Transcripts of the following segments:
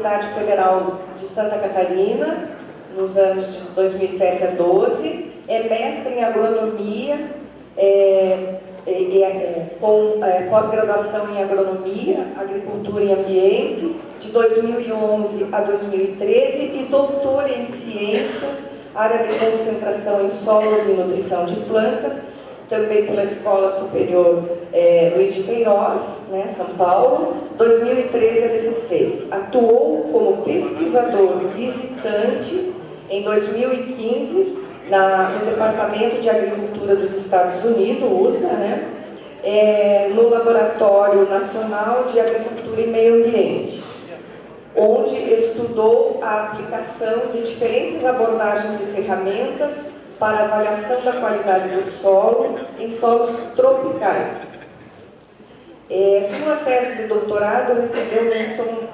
Universidade Federal de Santa Catarina, nos anos de 2007 a 2012, é mestre em agronomia, com pós-graduação em agronomia, agricultura e ambiente, de 2011 a 2013, e doutor em ciências, área de concentração em solos e nutrição de plantas, também pela Escola Superior Luiz de Queiroz, né, São Paulo, 2013 a 2016. Atuou como pesquisador visitante em 2015 no Departamento de Agricultura dos Estados Unidos, USDA, né, no Laboratório Nacional de Agricultura e Meio Ambiente, onde estudou a aplicação de diferentes abordagens e ferramentas para avaliação da qualidade do solo em solos tropicais. Sua tese de doutorado recebeu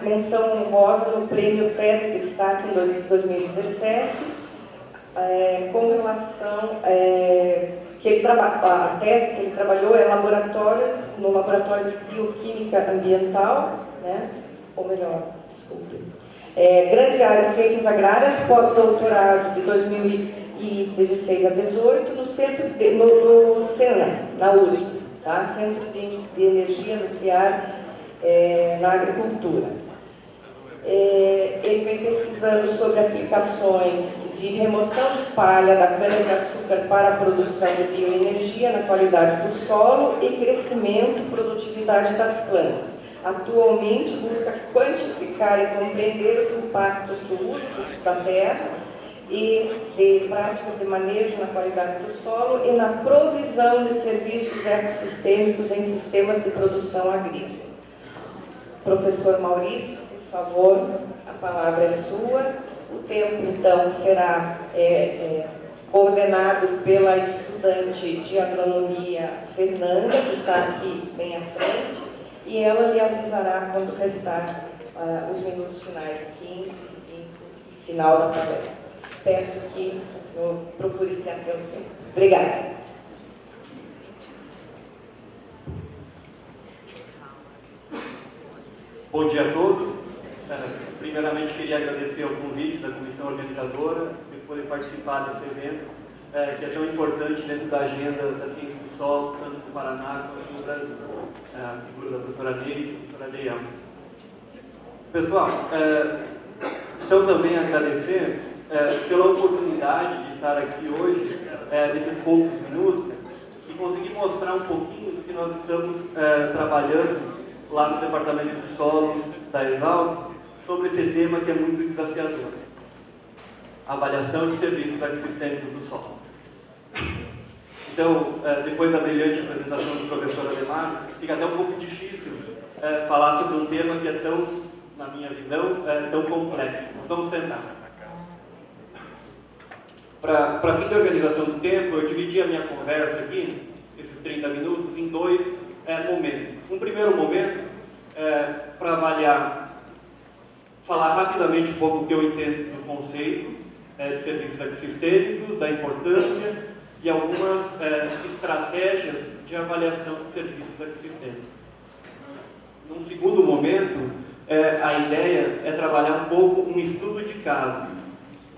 menção honrosa no Prêmio Tese Destaque em 2017, com relação a tese que ele trabalhou é no Laboratório de Bioquímica Ambiental, né? Ou melhor, desculpe, grande área Ciências Agrárias, pós-doutorado de 2016 a 2018, no SENA, na USP, tá? Centro de Energia Nuclear na Agricultura. Ele vem pesquisando sobre aplicações de remoção de palha da cana-de-açúcar para a produção de bioenergia na qualidade do solo e crescimento e produtividade das plantas. Atualmente busca quantificar e compreender os impactos do uso da terra e de práticas de manejo na qualidade do solo e na provisão de serviços ecossistêmicos em sistemas de produção agrícola. Professor Maurício, por favor, a palavra é sua. O tempo, então, será coordenado pela estudante de agronomia Fernanda, que está aqui bem à frente, e ela lhe avisará quando restar os minutos finais, 15, 5 e final da palestra. Peço que o senhor procure se ater ao tempo. Obrigada. Bom dia a todos. Primeiramente, queria agradecer o convite da comissão organizadora de poder participar desse evento, que é tão importante dentro da agenda da ciência do solo, tanto no Paraná quanto no Brasil. A figura da professora Neide e da professora Adriana. Pessoal, então também agradecer pela oportunidade de estar aqui hoje, nesses poucos minutos, e conseguir mostrar um pouquinho do que nós estamos trabalhando lá no Departamento de Solos da Exalc, sobre esse tema que é muito desafiador: avaliação de serviços ecossistêmicos do solo. Então, depois da brilhante apresentação do professor Ademar, fica até um pouco difícil falar sobre um tema que é tão, na minha visão, tão complexo. Mas vamos tentar. Para fim de organização do tempo, eu dividi a minha conversa aqui, esses 30 minutos, em dois momentos. Um primeiro momento para avaliar, falar rapidamente um pouco o que eu entendo do conceito de serviços ecossistêmicos, da importância e algumas estratégias de avaliação de serviços ecossistêmicos. Num segundo momento, a ideia é trabalhar um pouco um estudo de caso,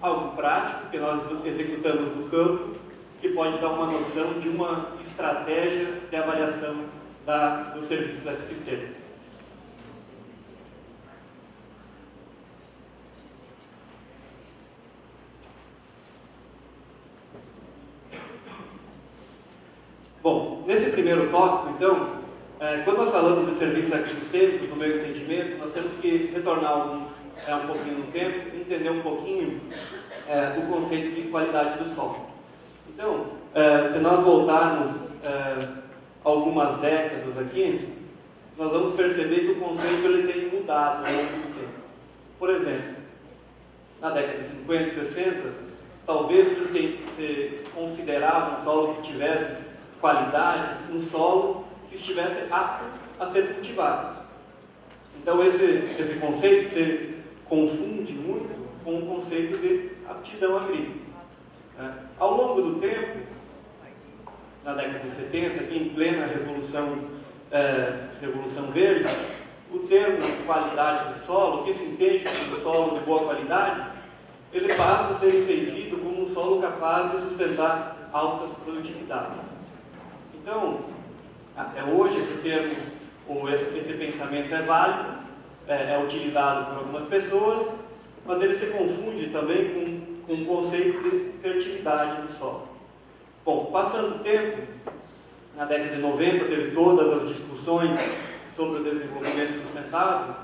algo prático que nós executamos no campo, que pode dar uma noção de uma estratégia de avaliação do serviço ecossistêmico. Bom, nesse primeiro tópico, então, quando nós falamos de serviços ecossistêmicos, no meu entendimento, nós temos que retornar um pouquinho no tempo, entender um pouquinho o conceito de qualidade do solo. Então, se nós voltarmos algumas décadas aqui, nós vamos perceber que o conceito ele tem mudado ao longo do tempo. Por exemplo, na década de 50 e 60, talvez se considerava um solo que tivesse qualidade, um solo que estivesse apto a ser cultivado. Então esse conceito se confunde muito com o conceito de aptidão agrícola. Ao longo do tempo, na década de 70, aqui em plena Revolução Verde, o termo qualidade do solo, o que se entende como solo de boa qualidade, ele passa a ser entendido como um solo capaz de sustentar altas produtividades. Então, até hoje esse termo, ou esse pensamento é válido, é utilizado por algumas pessoas, mas ele se confunde também com o conceito de fertilidade do solo. Bom, passando o tempo, na década de 90 teve todas as discussões sobre o desenvolvimento sustentável,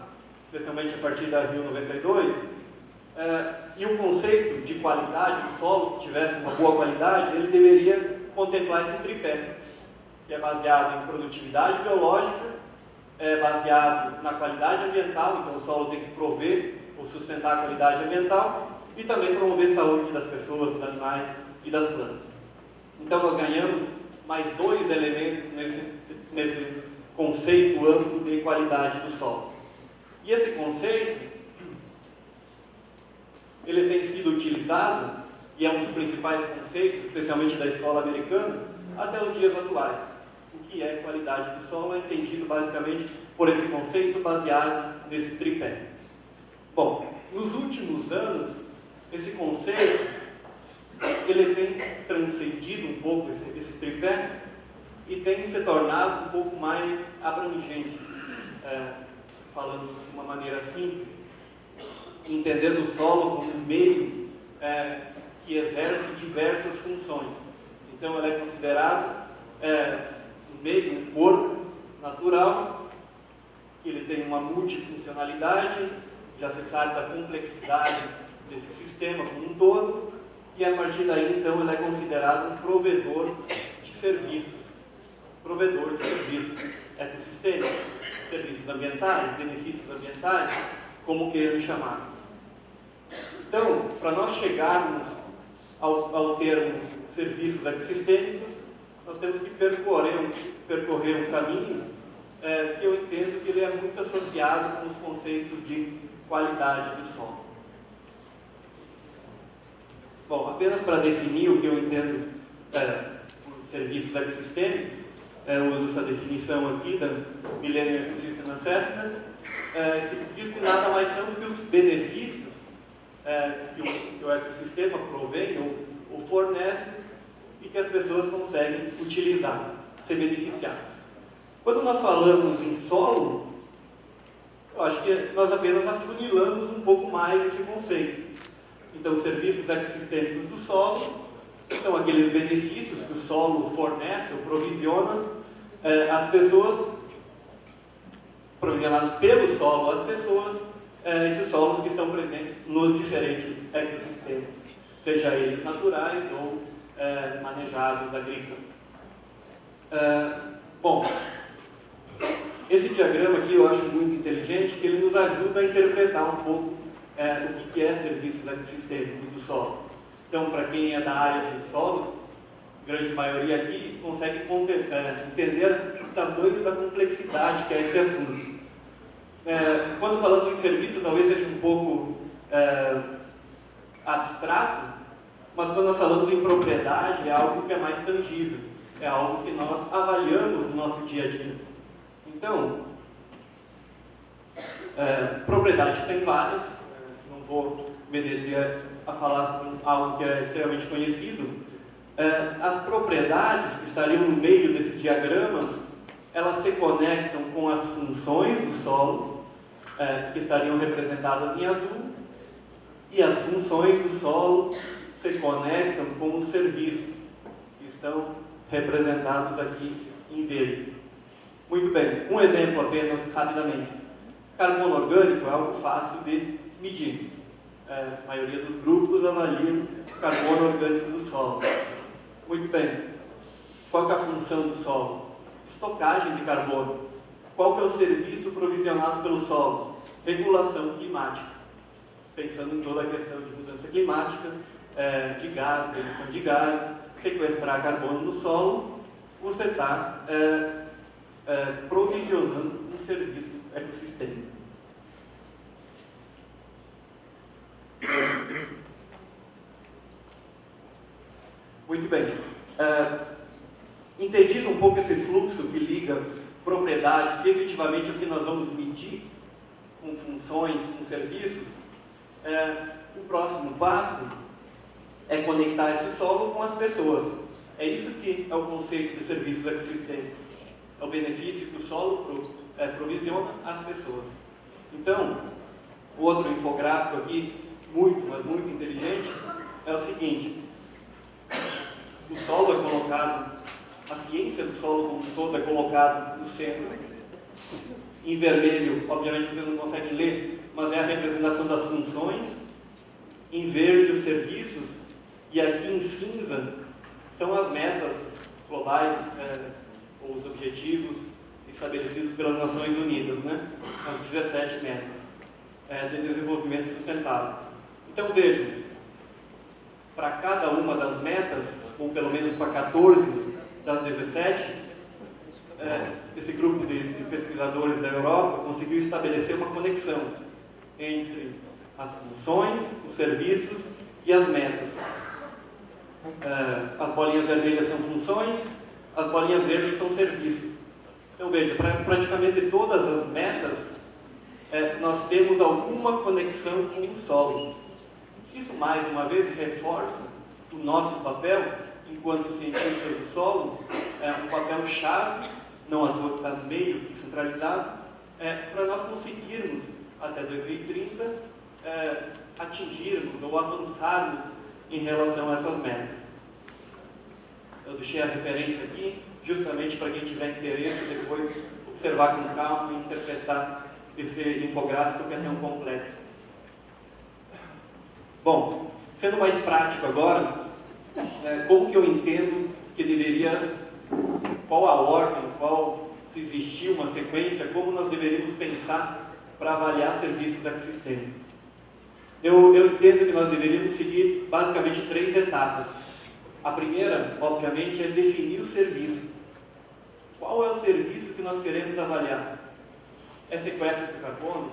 especialmente a partir da Rio 92, e o conceito de qualidade do solo, que tivesse uma boa qualidade, ele deveria contemplar esse tripé, que é baseado em produtividade biológica, é baseado na qualidade ambiental, então o solo tem que prover ou sustentar a qualidade ambiental, e também promover a saúde das pessoas, dos animais e das plantas. Então nós ganhamos mais dois elementos nesse conceito amplo de qualidade do solo. E esse conceito, ele tem sido utilizado, e é um dos principais conceitos, especialmente da escola americana, até os dias atuais. O que é qualidade do solo é entendido basicamente por esse conceito baseado nesse tripé. Bom, nos últimos anos, esse conceito ele tem transcendido um pouco esse tripé e tem se tornado um pouco mais abrangente, falando de uma maneira simples, entendendo o solo como um meio que exerce diversas funções. Então, ele é considerado um meio, um corpo natural, que ele tem uma multifuncionalidade, já se sabe da complexidade desse sistema como um todo, e a partir daí, então, ele é considerado um provedor de serviços ecossistêmicos, serviços ambientais, benefícios ambientais, como queiram chamar. Então, para nós chegarmos ao termo serviços ecossistêmicos, nós temos que percorrer um caminho que eu entendo que ele é muito associado com os conceitos de qualidade do solo. Bom, apenas para definir o que eu entendo por serviços ecossistêmicos, eu uso essa definição aqui da Millennium Ecosystem Assessment, que diz que nada mais são do que os benefícios que o ecossistema provém ou fornece e que as pessoas conseguem utilizar, se beneficiar. Quando nós falamos em solo, eu acho que nós apenas afunilamos um pouco mais esse conceito. Então, os serviços ecossistêmicos do solo são aqueles benefícios que o solo fornece ou provisiona às pessoas, provisionados pelo solo às pessoas, esses solos que estão presentes nos diferentes ecossistemas, seja eles naturais ou manejados agrícolas. Bom, esse diagrama aqui eu acho muito inteligente, que ele nos ajuda a interpretar um pouco o que é serviços ecossistêmicos do solo. Então, para quem é da área de solos, a grande maioria aqui consegue entender o tamanho da complexidade que é esse assunto. Quando falamos em serviço, talvez seja um pouco abstrato, mas quando nós falamos em propriedade, é algo que é mais tangível, é algo que nós avaliamos no nosso dia a dia. Então, propriedades tem várias, não vou me deter a falar sobre algo que é extremamente conhecido. As propriedades que estariam no meio desse diagrama, elas se conectam com as funções do solo, que estariam representadas em azul, e as funções do solo se conectam com os serviços, que estão representados aqui em verde. Muito bem, um exemplo apenas rapidamente. Carbono orgânico é algo fácil de medir. A maioria dos grupos avaliam o carbono orgânico do solo. Muito bem, qual que é a função do solo? Estocagem de carbono. Qual que é o serviço provisionado pelo solo? Regulação climática. Pensando em toda a questão de mudança climática, de gás, de emissão de gás, sequestrar carbono no solo, você está provisionando um serviço ecossistêmico. Muito bem. Entendido um pouco esse fluxo que liga propriedades, que efetivamente é o que nós vamos medir com funções, com serviços, o próximo passo é conectar esse solo com as pessoas. É isso que é o conceito de serviços ecossistêmicos. É o benefício que o solo provisiona às pessoas. Então, o outro infográfico aqui, mas muito inteligente, é o seguinte: o solo é colocado, a ciência do solo como um todo é colocado no centro. Em vermelho, obviamente vocês não conseguem ler, mas é a representação das funções. Em verde, os serviços. E aqui em cinza são as metas globais, ou os objetivos estabelecidos pelas Nações Unidas, né? As 17 metas de desenvolvimento sustentável. Então vejam, para cada uma das metas, ou pelo menos para 14 das 17, esse grupo de pesquisadores da Europa conseguiu estabelecer uma conexão entre as funções, os serviços e as metas. As bolinhas vermelhas são funções, as bolinhas verdes são serviços. Então veja, para praticamente todas as metas, nós temos alguma conexão com o solo. Isso, mais uma vez, reforça o nosso papel enquanto cientistas do solo, um papel-chave, não à toa está meio que centralizado, para nós conseguirmos, até 2030, atingirmos ou avançarmos em relação a essas metas. Eu deixei a referência aqui, justamente para quem tiver interesse depois observar com calma e interpretar esse infográfico que é tão complexo. Bom, sendo mais prático agora, como que eu entendo que deveria, qual a ordem, se existir uma sequência, como nós deveríamos pensar para avaliar serviços ecossistêmicos? Eu entendo que nós deveríamos seguir basicamente 3 etapas. A primeira, obviamente, é definir o serviço. Qual é o serviço que nós queremos avaliar? É sequestro de carbono?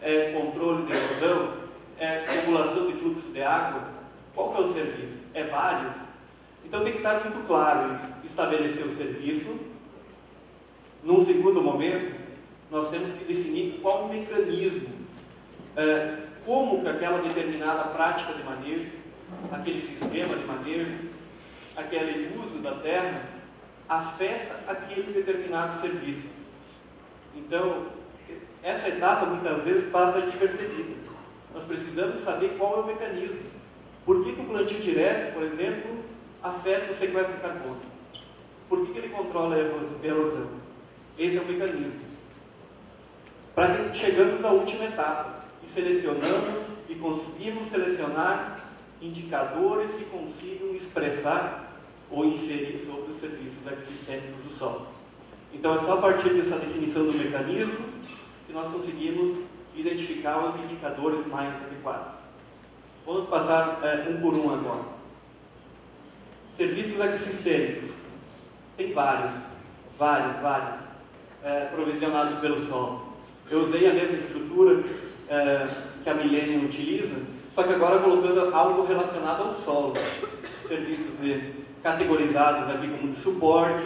É controle de erosão? É regulação de fluxo de água? Qual que é o serviço? É vários? Então tem que estar muito claro isso. Estabelecer o serviço. Num segundo momento, nós temos que definir qual o mecanismo, como que aquela determinada prática de manejo, aquele sistema de manejo, aquele uso da terra, afeta aquele determinado serviço. Então, essa etapa muitas vezes passa despercebida. Nós precisamos saber qual é o mecanismo. Por que o plantio direto, por exemplo, afeta o sequestro de carbono? Por que ele controla a erosão? Esse é o mecanismo. Para que chegamos à última etapa e selecionamos e conseguimos selecionar indicadores que consigam expressar ou inferir sobre os serviços ecossistêmicos do solo. Então é só a partir dessa definição do mecanismo que nós conseguimos identificar os indicadores mais adequados. Vamos passar um por um agora. Serviços ecossistêmicos. Tem vários, provisionados pelo solo. Eu usei a mesma estrutura que a Millennium utiliza, só que agora colocando algo relacionado ao solo. Serviços categorizados aqui como de suporte,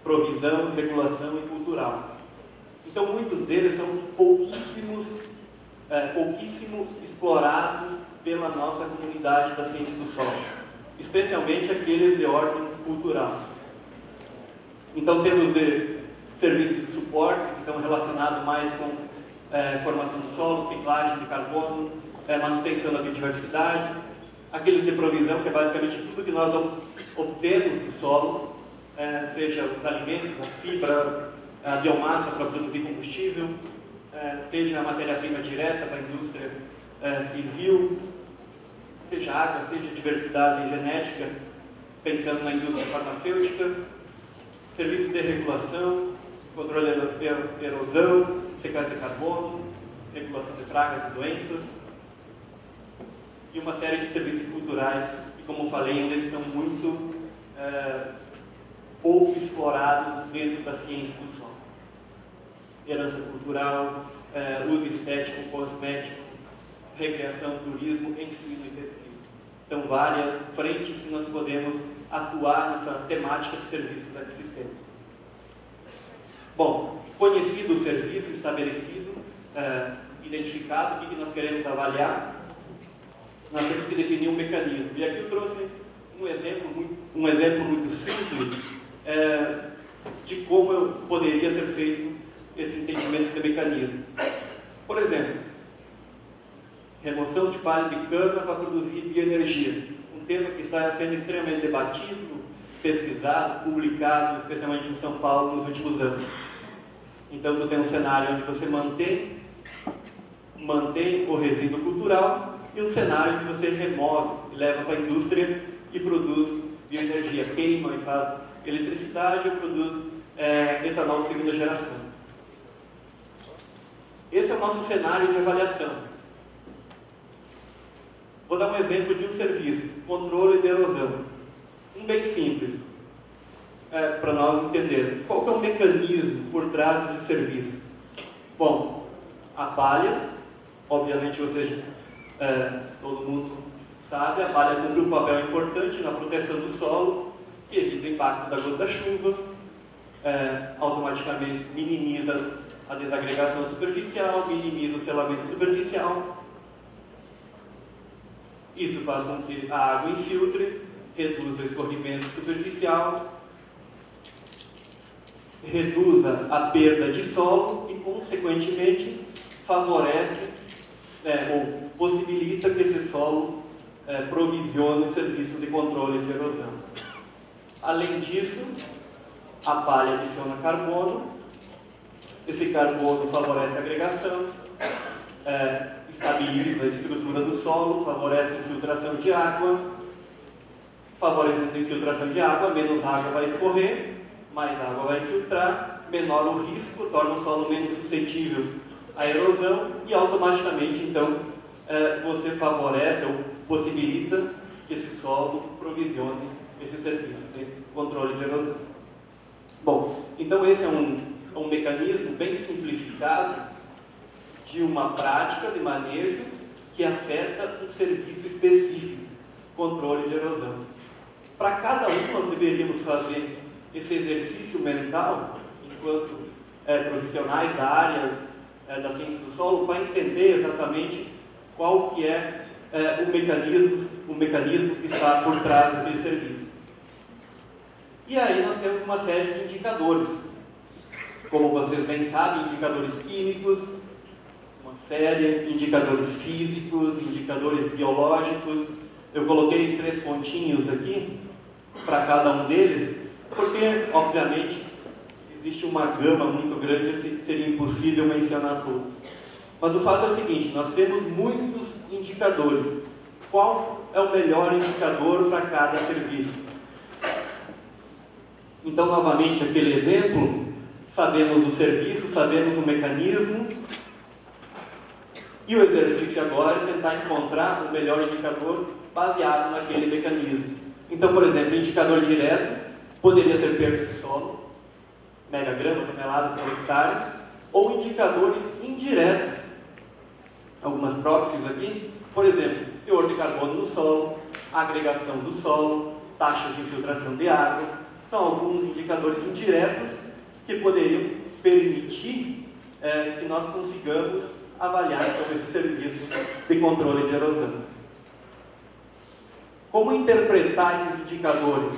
provisão, regulação e cultural. Então muitos deles são pouquíssimo explorados pela nossa comunidade da ciência do solo, especialmente aqueles de ordem cultural. Então temos de serviços de suporte, que estão relacionados mais com formação do solo, ciclagem de carbono, manutenção da biodiversidade. Aqueles de provisão, que é basicamente tudo que nós obtemos do solo, seja os alimentos, as fibras, a biomassa para produzir combustível, seja a matéria-prima direta para a indústria civil, seja água, seja diversidade genética, pensando na indústria farmacêutica, serviços de regulação, controle da erosão, sequestro de carbono, regulação de pragas e doenças, e uma série de serviços culturais que, como falei, ainda estão muito pouco explorados dentro da ciência do solo. Herança cultural, uso estético, cosmético, recreação, turismo, ensino e pesquisa. Então, várias frentes que nós podemos atuar nessa temática de serviços ecossistêmicos. Bom, conhecido o serviço, estabelecido, identificado, o que nós queremos avaliar, nós temos que definir um mecanismo. E aqui eu trouxe um exemplo muito simples de como poderia ser feito esse entendimento de mecanismo. Por exemplo, remoção de palha de cana para produzir bioenergia. Um tema que está sendo extremamente debatido, pesquisado, publicado, especialmente em São Paulo, nos últimos anos. Então, tu tem um cenário onde você mantém o resíduo cultural e um cenário onde você remove, leva para a indústria e produz bioenergia, queima e faz eletricidade ou produz etanol de segunda geração. Esse é o nosso cenário de avaliação. Vou dar um exemplo de um serviço, controle de erosão. Um bem simples, para nós entendermos. Qual que é o mecanismo por trás desse serviço? Bom, a palha, obviamente todo mundo sabe, a palha cumpre um papel importante na proteção do solo, que evita o impacto da gota da chuva, automaticamente minimiza a desagregação superficial, minimiza o selamento superficial. Isso faz com que a água infiltre, reduza o escorrimento superficial, reduza a perda de solo e, consequentemente, favorece ou possibilita que esse solo provisione serviços de controle de erosão. Além disso, a palha adiciona carbono, esse carbono favorece a agregação, estabiliza a estrutura do solo, favorece a infiltração de água, favorecendo a infiltração de água, menos água vai escorrer, mais água vai infiltrar, menor o risco, torna o solo menos suscetível à erosão e automaticamente, então, você favorece ou possibilita que esse solo provisione esse serviço de controle de erosão. Bom, então esse é um mecanismo bem simplificado de uma prática de manejo que afeta um serviço específico, controle de erosão. Para cada um nós deveríamos fazer esse exercício mental, enquanto profissionais da área da ciência do solo, para entender exatamente qual que é o mecanismo que está por trás daquele serviço. E aí nós temos uma série de indicadores, como vocês bem sabem, indicadores químicos, uma série de indicadores físicos, indicadores biológicos. Eu coloquei 3 pontinhos aqui para cada um deles, porque, obviamente, existe uma gama muito grande, seria impossível mencionar todos. Mas o fato é o seguinte, nós temos muitos indicadores. Qual é o melhor indicador para cada serviço? Então, novamente, aquele exemplo, sabemos do serviço, sabemos o mecanismo, e o exercício agora é tentar encontrar o melhor indicador baseado naquele mecanismo. Então, por exemplo, indicador direto poderia ser perda de solo, megagrama, toneladas por hectare, ou indicadores indiretos, algumas proxies aqui, por exemplo, teor de carbono no solo, agregação do solo, taxa de infiltração de água, são alguns indicadores indiretos que poderiam permitir que nós consigamos avaliar então esse serviço de controle de erosão. Como interpretar esses indicadores?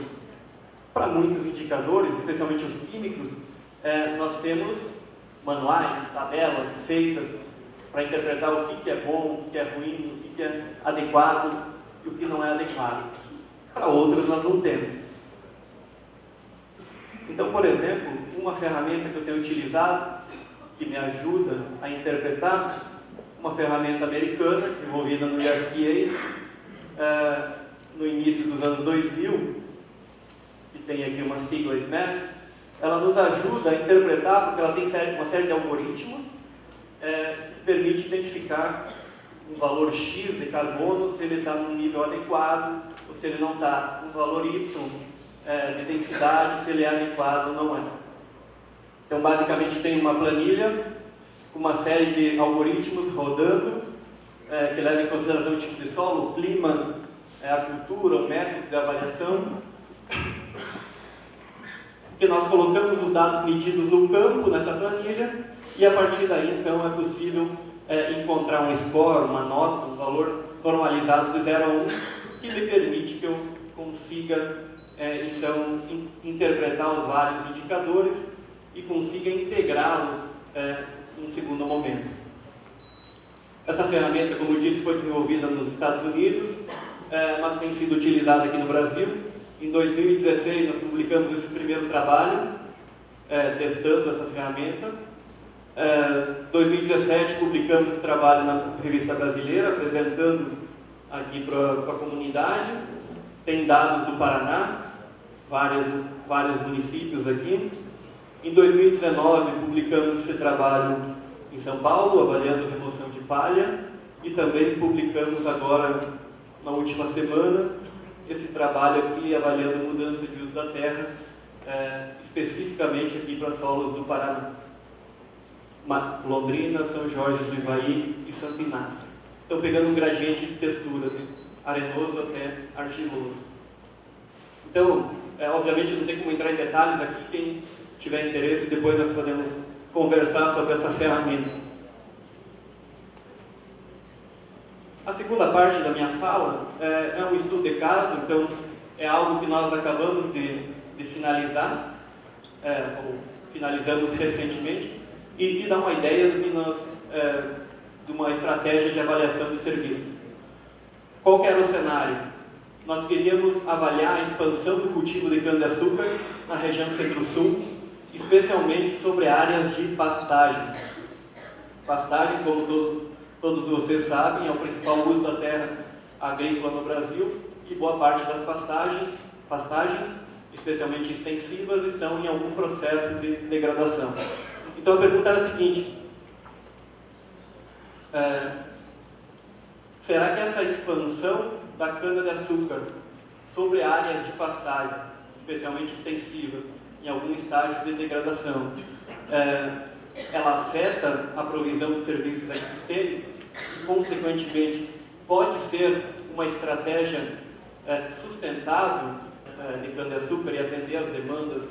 Para muitos indicadores, especialmente os químicos, nós temos manuais, tabelas feitas para interpretar o que é bom, o que é ruim, o que é adequado e o que não é adequado. Para outros nós não temos. Então, por exemplo, uma ferramenta que eu tenho utilizado, que me ajuda a interpretar, uma ferramenta americana, desenvolvida no USDA, no início dos anos 2000, que tem aqui uma sigla SMAP, ela nos ajuda a interpretar, porque ela tem uma série de algoritmos que permite identificar um valor X de carbono, se ele está num nível adequado, ou se ele não está, um valor Y de densidade, se ele é adequado ou não é. Então, basicamente, tem uma planilha com uma série de algoritmos rodando, que leva em consideração o tipo de solo, o clima, a cultura, o método de avaliação. porque nós colocamos os dados medidos no campo, nessa planilha, e a partir daí, então, é possível encontrar um score, uma nota, um valor normalizado de 0 a 1, que me permite que eu consiga, então, interpretar os vários indicadores e consiga integrá-los em segundo momento. Essa ferramenta, como eu disse, foi desenvolvida nos Estados Unidos, mas tem sido utilizada aqui no Brasil. Em 2016, nós publicamos esse primeiro trabalho, testando essa ferramenta. Em 2017, publicamos esse trabalho na Revista Brasileira, apresentando aqui para a comunidade. Tem dados do Paraná, vários municípios aqui. Em 2019, publicamos esse trabalho em São Paulo, avaliando remoção de palha, e também publicamos agora, na última semana, esse trabalho aqui avaliando a mudança de uso da terra, especificamente aqui para solos do Paraná. Londrina, São Jorge do Ivaí e Santo Inácio. Estão pegando um gradiente de textura, de arenoso até argiloso. Então, obviamente não tem como entrar em detalhes aqui, quem tiver interesse, depois nós podemos conversar sobre essa ferramenta. A segunda parte da minha fala é um estudo de caso, então é algo que nós acabamos de finalizar, ou finalizamos recentemente, e dá uma ideia do que nós, de uma estratégia de avaliação de serviços. Qual que era o cenário? Nós queríamos avaliar a expansão do cultivo de cana-de-açúcar na região centro-sul, especialmente sobre áreas de pastagem. Pastagem, como todos vocês sabem, é o principal uso da terra agrícola no Brasil, e boa parte das pastagens, especialmente extensivas, estão em algum processo de degradação. Então a pergunta era a seguinte: será que essa expansão da cana-de-açúcar sobre áreas de pastagem, especialmente extensivas, em algum estágio de degradação, ela afeta a provisão de serviços ecossistêmicos e, consequentemente, pode ser uma estratégia sustentável de cana-de-açúcar e atender às demandas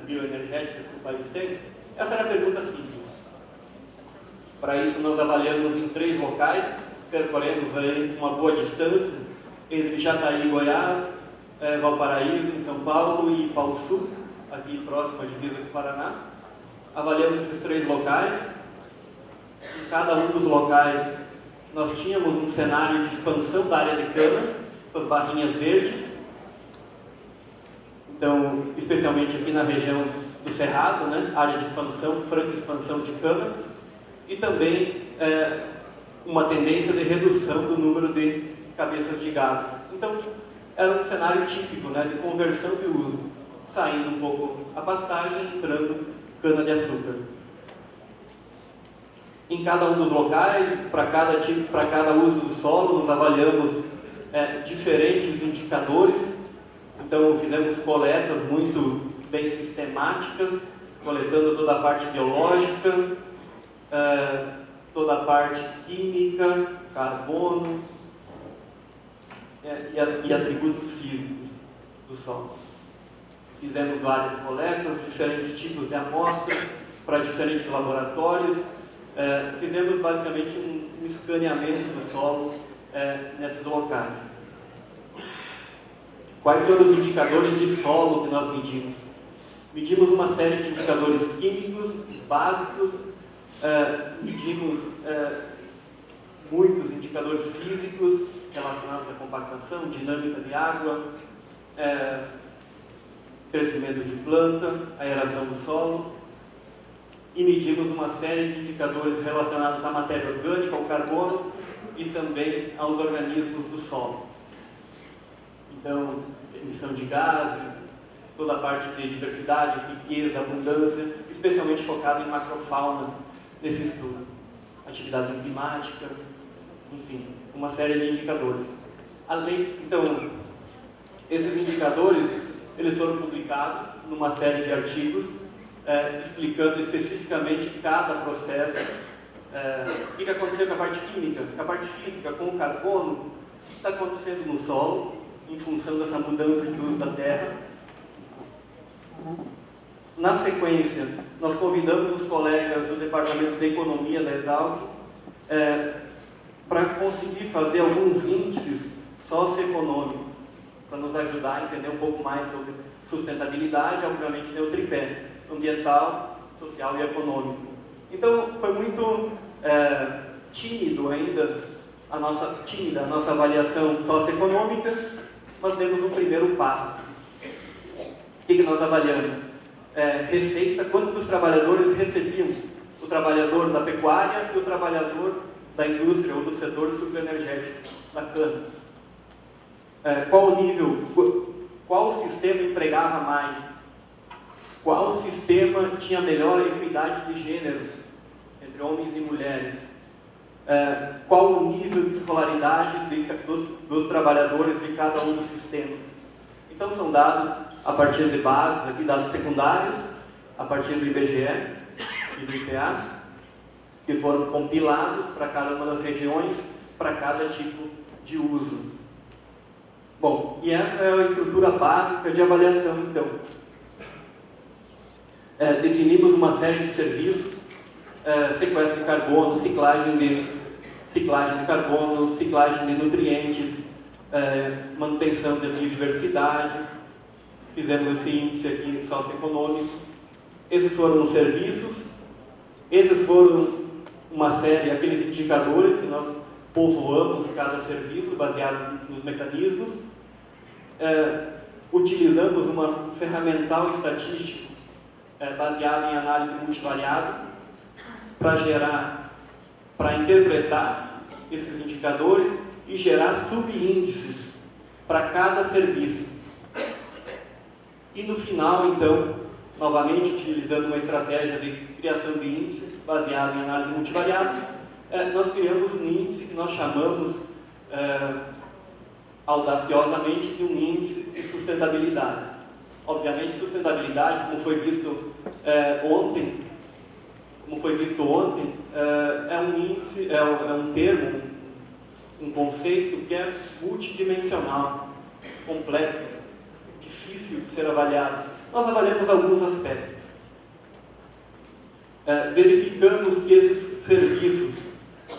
bioenergéticas que o país tem? Essa era a pergunta simples. Para isso, nós avaliamos em 3 locais, percorremos aí uma boa distância entre Jataí, Goiás, Valparaíso, em São Paulo, e Ipaussu, aqui próximo à divisa do Paraná. Avaliamos esses 3 locais. Em cada um dos locais, nós tínhamos um cenário de expansão da área de cana, com as barrinhas verdes. Então, especialmente aqui na região do Cerrado, né, área de expansão, franca expansão de cana, e também uma tendência de redução do número de cabeças de gado. Então, era um cenário típico, né, de conversão de uso, saindo um pouco a pastagem, entrando cana-de-açúcar. Em cada um dos locais, para cada uso do solo, nós avaliamos diferentes indicadores. Então, fizemos coletas muito bem sistemáticas, coletando toda a parte biológica, toda a parte química, carbono e atributos físicos do solo. Fizemos várias coletas, diferentes tipos de amostra para diferentes laboratórios. Fizemos basicamente um escaneamento do solo nesses locais. Quais foram os indicadores de solo que nós medimos? Medimos uma série de indicadores químicos básicos, medimos muitos indicadores físicos relacionados à compactação, dinâmica de água, crescimento de planta, aeração do solo, e medimos uma série de indicadores relacionados à matéria orgânica, ao carbono e também aos organismos do solo. Então, emissão de gases, toda a parte de diversidade, riqueza, abundância, especialmente focado em macrofauna nesse estudo. Atividade enzimática, enfim, uma série de indicadores. Então, esses indicadores, eles foram publicados numa série de artigos, explicando especificamente cada processo, o que aconteceu com a parte química, com a parte física, com o carbono, o que está acontecendo no solo, em função dessa mudança de uso da terra. Na sequência, nós convidamos os colegas do Departamento de Economia da Exalc para conseguir fazer alguns índices socioeconômicos, para nos ajudar a entender um pouco mais sobre sustentabilidade, obviamente tem o tripé, ambiental, social e econômico. Então, foi muito tímida a nossa avaliação socioeconômica, mas demos um primeiro passo. O que nós avaliamos? Receita, quanto que os trabalhadores recebiam, o trabalhador da pecuária e o trabalhador da indústria ou do setor sucroenergético, da cana. Qual o nível, qual sistema empregava mais, qual sistema tinha melhor equidade de gênero entre homens e mulheres, qual o nível de escolaridade dos trabalhadores de cada um dos sistemas. Então são dados a partir de bases, aqui dados secundários, a partir do IBGE e do IPA, que foram compilados para cada uma das regiões, para cada tipo de uso. Bom, e essa é a estrutura básica de avaliação, então. Definimos uma série de serviços, sequestro de carbono, ciclagem de carbono, ciclagem de nutrientes, manutenção da biodiversidade. Fizemos esse índice aqui socioeconômico. Esses foram os serviços, esses foram uma série, aqueles indicadores que nós povoamos cada serviço baseado nos mecanismos. Utilizamos um ferramental estatístico baseado em análise multivariada para interpretar esses indicadores e gerar subíndices para cada serviço. E no final, então, novamente utilizando uma estratégia de criação de índice baseado em análise multivariada, nós criamos um índice que nós chamamos audaciosamente de um índice de sustentabilidade. Obviamente, sustentabilidade, como foi visto ontem, é um índice, é um termo, um conceito que é multidimensional, complexo, difícil de ser avaliado. Nós avaliamos alguns aspectos. Verificamos que esses serviços,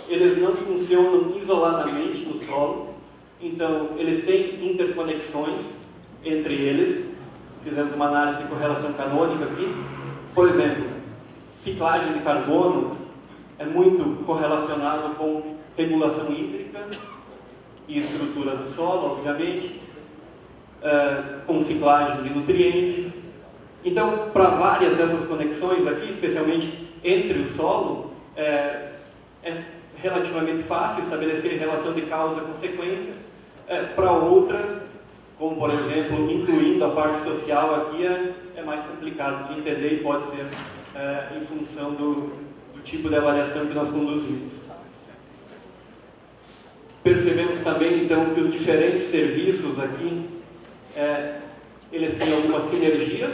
eles não funcionam isoladamente no solo, então eles têm interconexões entre eles. Fizemos uma análise de correlação canônica aqui. Por exemplo, ciclagem de carbono é muito correlacionado com regulação hídrica e estrutura do solo, obviamente, com ciclagem de nutrientes. Então, para várias dessas conexões aqui, especialmente entre o solo, é relativamente fácil estabelecer relação de causa-consequência. Para outras, como por exemplo, incluindo a parte social aqui, é mais complicado de entender e pode ser em função do tipo de avaliação que nós conduzimos. Percebemos também, então, que os diferentes serviços aqui, eles têm algumas sinergias,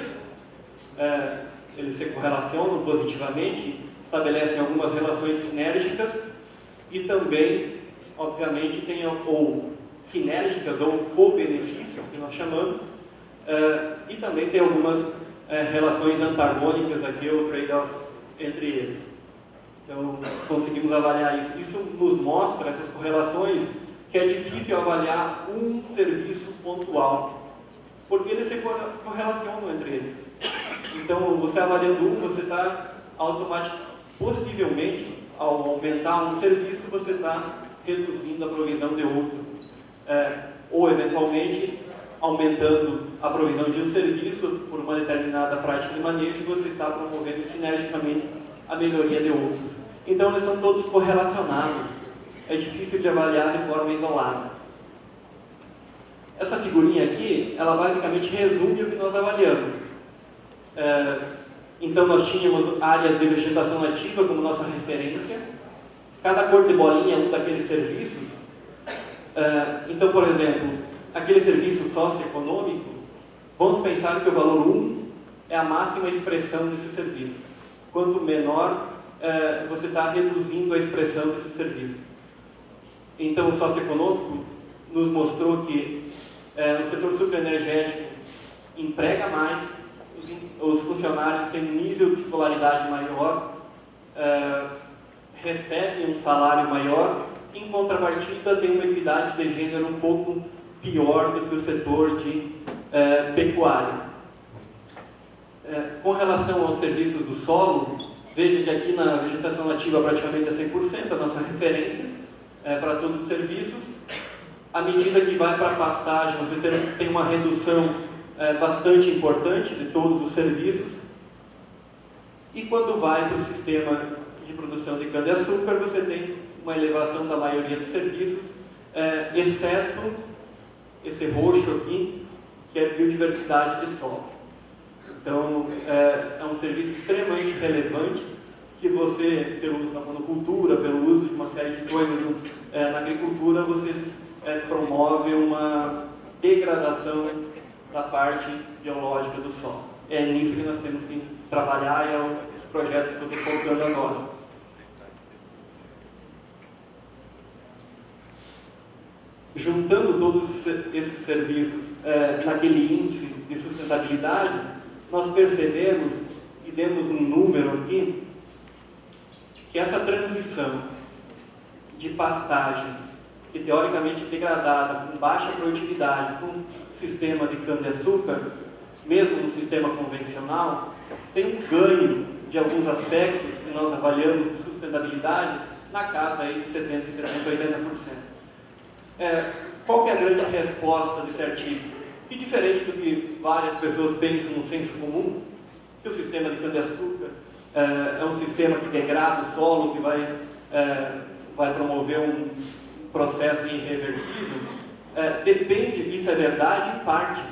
eles se correlacionam positivamente, estabelecem algumas relações sinérgicas e também, obviamente, tem ou sinérgicas ou co-benefícios, que nós chamamos, e também tem algumas relações antagônicas aqui, ou trade-off entre eles. Então, conseguimos avaliar isso. Isso nos mostra, essas correlações, que é difícil avaliar um serviço pontual, porque eles se correlacionam entre eles. Então, você avaliando um, você está automaticamente, possivelmente, ao aumentar um serviço, você está reduzindo a provisão de outro. Ou, eventualmente, aumentando a provisão de um serviço por uma determinada prática de manejo, você está promovendo sinergicamente a melhoria de outros. Então, eles são todos correlacionados. É difícil de avaliar de forma isolada. Essa figurinha aqui, ela basicamente resume o que nós avaliamos. Então, nós tínhamos áreas de vegetação nativa como nossa referência. Cada cor de bolinha é um daqueles serviços. Então, por exemplo, aquele serviço socioeconômico, vamos pensar que o valor 1 é a máxima expressão desse serviço. Quanto menor, você está reduzindo a expressão desse serviço. Então, o socioeconômico nos mostrou que o setor sucroenergético emprega mais, o os funcionários têm um nível de escolaridade maior, recebem um salário maior, em contrapartida tem uma equidade de gênero um pouco pior do que o setor de pecuária. Com relação aos serviços do solo, veja que aqui na vegetação nativa praticamente é 100%, a nossa referência para todos os serviços. À medida que vai para a pastagem, você tem uma redução bastante importante de todos os serviços. E quando vai para o sistema de produção de cana-de-açúcar, você tem uma elevação da maioria dos serviços, exceto esse roxo aqui, que é biodiversidade de solo. Então, é um serviço extremamente relevante que você, pelo uso da monocultura, pelo uso de uma série de coisas na agricultura, você promove uma degradação da parte biológica do solo. É nisso que nós temos que trabalhar e é os projetos que eu estou focando agora. Juntando todos esses serviços naquele índice de sustentabilidade, nós percebemos, e demos um número aqui, que essa transição de pastagem, que teoricamente degradada, com baixa produtividade, com um sistema de cana-de-açúcar, mesmo no sistema convencional, tem um ganho de alguns aspectos que nós avaliamos de sustentabilidade na casa aí de 70%, 80%. Qual que é a grande resposta desse artigo? Que diferente do que várias pessoas pensam no senso comum, que o sistema de cana-de-açúcar é um sistema que degrada o solo, que vai promover um processo irreversível, depende, isso é verdade em partes,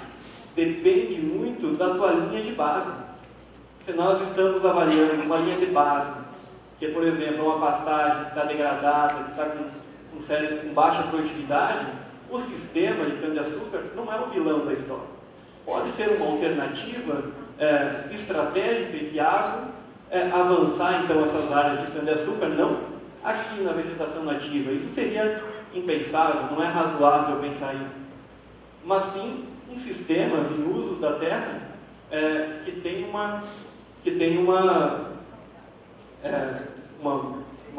depende muito da tua linha de base. Se nós estamos avaliando uma linha de base, que é, por exemplo, uma pastagem que está degradada, que está com baixa produtividade, o sistema de cana-de-açúcar não é o vilão da história. Pode ser uma alternativa estratégica e viável, avançar então essas áreas de cana-de-açúcar, não aqui na vegetação nativa. Isso seria impensável, não é razoável pensar isso. Mas sim em sistemas, em usos da terra que tem uma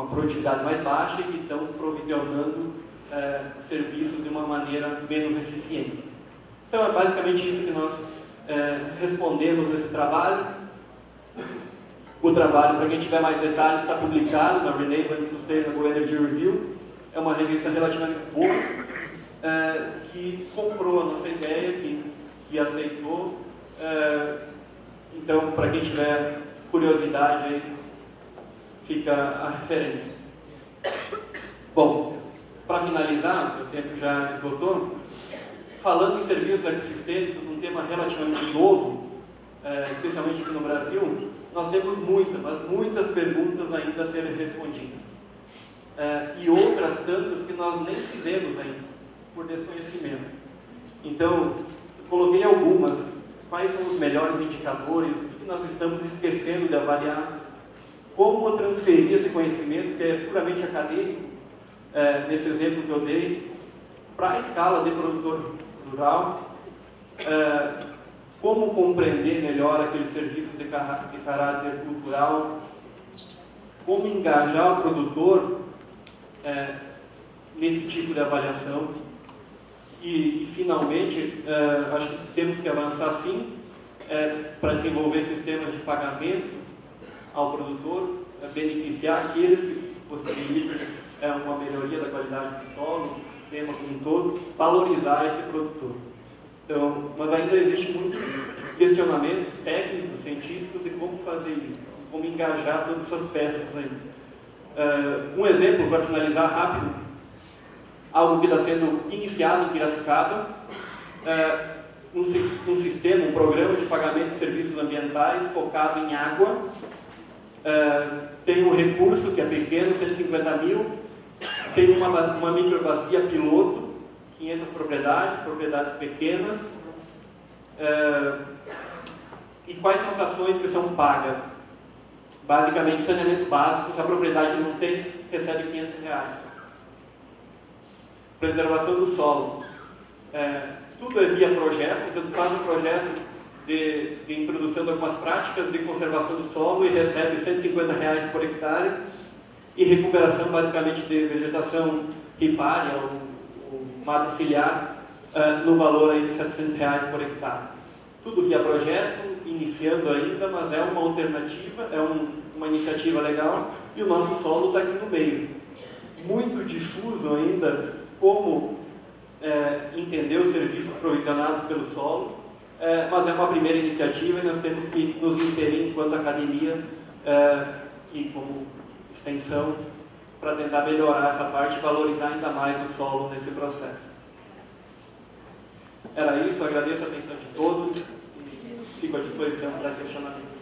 produtividade mais baixa e que estão provisionando serviços de uma maneira menos eficiente. Então é basicamente isso que nós respondemos nesse trabalho. O trabalho, para quem tiver mais detalhes, está publicado na Renewable and Sustainable Energy Review. É uma revista relativamente boa, que comprou a nossa ideia, que aceitou. Então, para quem tiver curiosidade, aí fica a referência. Bom, para finalizar, o tempo já esgotou, falando em serviços ecossistêmicos, um tema relativamente novo, especialmente aqui no Brasil, nós temos muitas perguntas ainda a serem respondidas. E outras tantas que nós nem fizemos ainda, por desconhecimento. Então, eu coloquei algumas. Quais são os melhores indicadores? O que nós estamos esquecendo de avaliar? Como transferir esse conhecimento, que é puramente acadêmico, nesse exemplo que eu dei, para a escala de produtor rural? Como compreender melhor aquele serviço de caráter cultural? Como engajar o produtor nesse tipo de avaliação? E finalmente, acho que temos que avançar sim para desenvolver sistemas de pagamento ao produtor, beneficiar aqueles que possibilitam uma melhoria da qualidade do solo, do sistema como um todo, valorizar esse produtor. Então, mas ainda existem muitos questionamentos técnicos, científicos de como fazer isso, como engajar todas essas peças aí. Um exemplo, para finalizar rápido, algo que está sendo iniciado em Piracicaba, um sistema, um programa de pagamento de serviços ambientais focado em água. Tem um recurso que é pequeno, 150 mil, tem uma microbacia piloto, 500 propriedades pequenas. E quais são as ações que são pagas? Basicamente, saneamento básico, se a propriedade não tem, recebe R$500. Preservação do solo. Tudo é via projeto, então tu faz um projeto de introdução de algumas práticas de conservação do solo e recebe R$ 150 por hectare, e recuperação basicamente de vegetação ripária ou mata ciliar no valor aí de R$ 700 por hectare. Tudo via projeto, iniciando ainda, mas é uma alternativa, é uma iniciativa legal, e o nosso solo está aqui no meio. Muito difuso ainda como entender os serviços provisionados pelo solo, mas é uma primeira iniciativa e nós temos que nos inserir enquanto academia e como extensão para tentar melhorar essa parte e valorizar ainda mais o solo nesse processo. Era isso, agradeço a atenção de todos e fico à disposição para questionamento.